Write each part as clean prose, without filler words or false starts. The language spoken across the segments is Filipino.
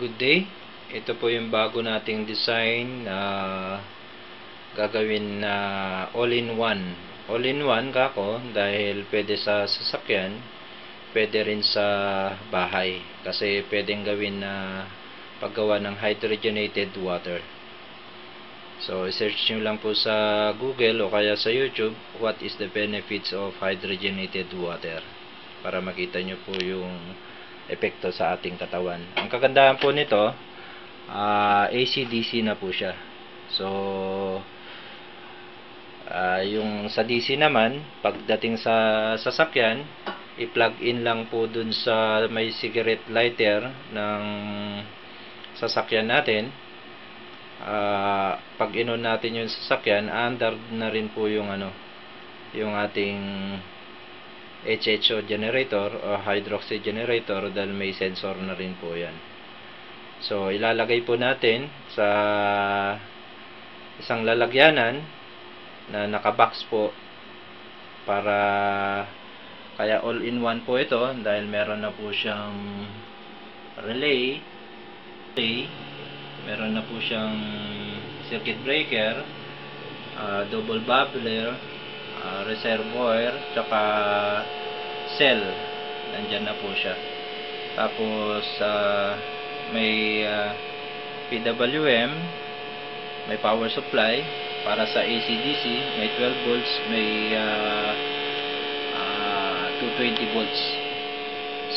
Good day. Ito po yung bago nating design na gagawin na all-in-one. All-in-one kako dahil pwede sa sasakyan, pwede rin sa bahay. Kasi pwedeng gawin na paggawa ng hydrogenated water. So, search nyo lang po sa Google o kaya sa YouTube, what is the benefits of hydrogenated water? Para makita nyo po yung epekto sa ating katawan. Ang kagandahan po nito, AC/DC na po siya. So, yung sa DC naman, pagdating sa sasakyan, i-plug in lang po dun sa may cigarette lighter ng sasakyan natin. Pag inon natin yung sasakyan, under na rin po yung yung ating HHO generator o hydroxy generator dahil may sensor na rin po yan. So, ilalagay po natin sa isang lalagyanan na nakabox po para kaya all-in-one po ito dahil meron na po siyang relay, meron na po siyang circuit breaker, double bubbler, reservoir, tsaka cell. Nandyan na po siya. Tapos may PWM, may power supply para sa AC/DC, may 12 volts, may 220 volts.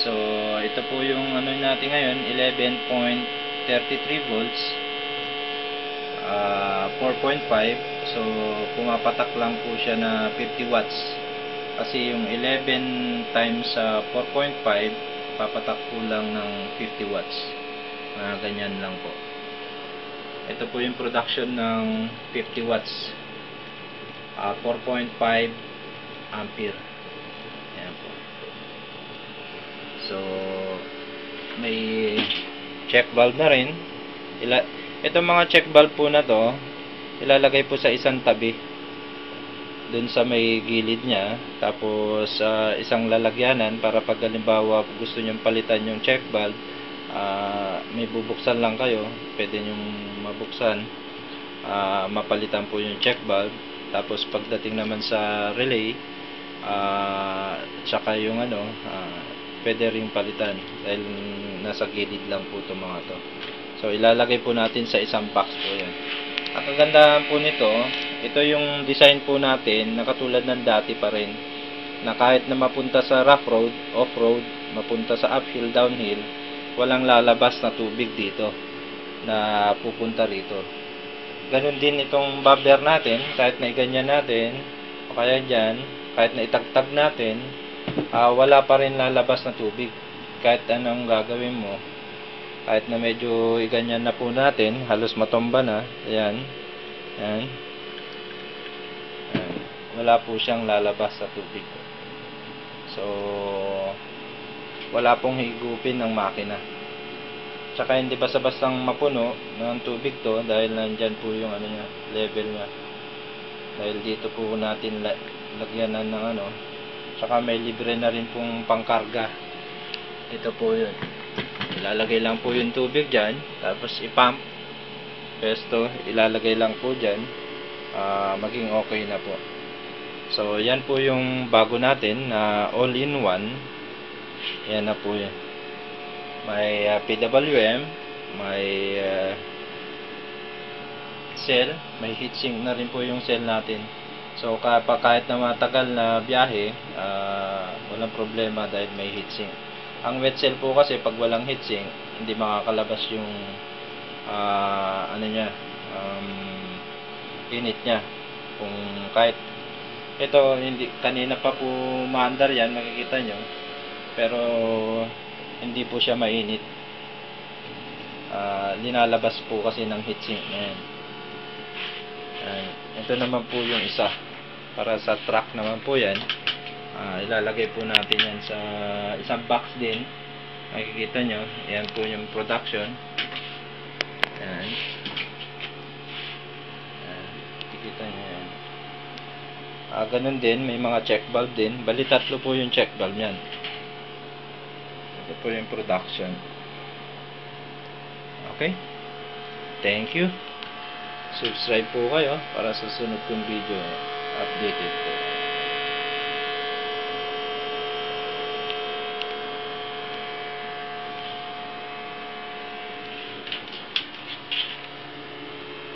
So ito po yung natin ngayon, 11.33 volts, 4.5. So pumapatak lang po siya na 50 watts. Kasi yung 11 times 4.5 papatak po lang ng 50 watts. Ganyan lang po. Ito po yung production ng 50 watts. 4.5 ampere. Ayan po. So may check valve na rin. Itong mga check valve po na to, ilalagay po sa isang tabi dun sa may gilid niya, tapos isang lalagyanan para pag halimbawa gusto nyong palitan yung check valve, may bubuksan lang kayo, pwede nyong mabuksan, mapalitan po yung check valve. Tapos pagdating naman sa relay, tsaka yung pwede ring palitan dahil nasa gilid lang po itong mga to. So ilalagay po natin sa isang box po yan. Ang kagandahan po nito, ito yung design po natin na katulad ng dati pa rin, na kahit na mapunta sa rough road, off-road, mapunta sa uphill, downhill, walang lalabas na tubig dito na pupunta rito. Ganun din itong bobber natin, kahit na iganyan natin o kaya dyan, kahit na itagtag natin, wala pa rin lalabas na tubig kahit anong gagawin mo. Kahit na medyo iganyan na po natin, halos matomba na, ayan, ayan, ayan, wala po siyang lalabas sa tubig. So wala pong higupin ng makina. Tsaka hindi basta-bastang mapuno ng tubig to dahil nandyan po yung niya, level niya. Dahil dito po natin lagyanan ng tsaka may libre na rin pong pangkarga. Ito po yun. Ilalagay lang po yung tubig dyan, tapos ipump. Pesto, ilalagay lang po dyan, maging okay na po. So yan po yung bago natin na all-in-one. Yan na po yan. May PWM, may cell, may heatsink na rin po yung cell natin. So kahit na matagal na biyahe, walang problema dahil may heatsink. Ang wet cell po kasi pag walang heatsink, hindi makakalabas yung init niya. Kung kahit ito, hindi kanina pa po maandar yan, makikita nyo, pero hindi po siya mainit. Linalabas po kasi ng heatsink na yan. Ito naman po yung isa para sa truck naman po yan. Ilalagay po natin yan sa isang box din. Makikita nyo, yan po yung production. Yan. Makikita nyo yan. Ganun din, may mga check valve din. Bali tatlo po yung check valve yan. Ito po yung production. Okay? Thank you. Subscribe po kayo para sa sunod kong video updated po.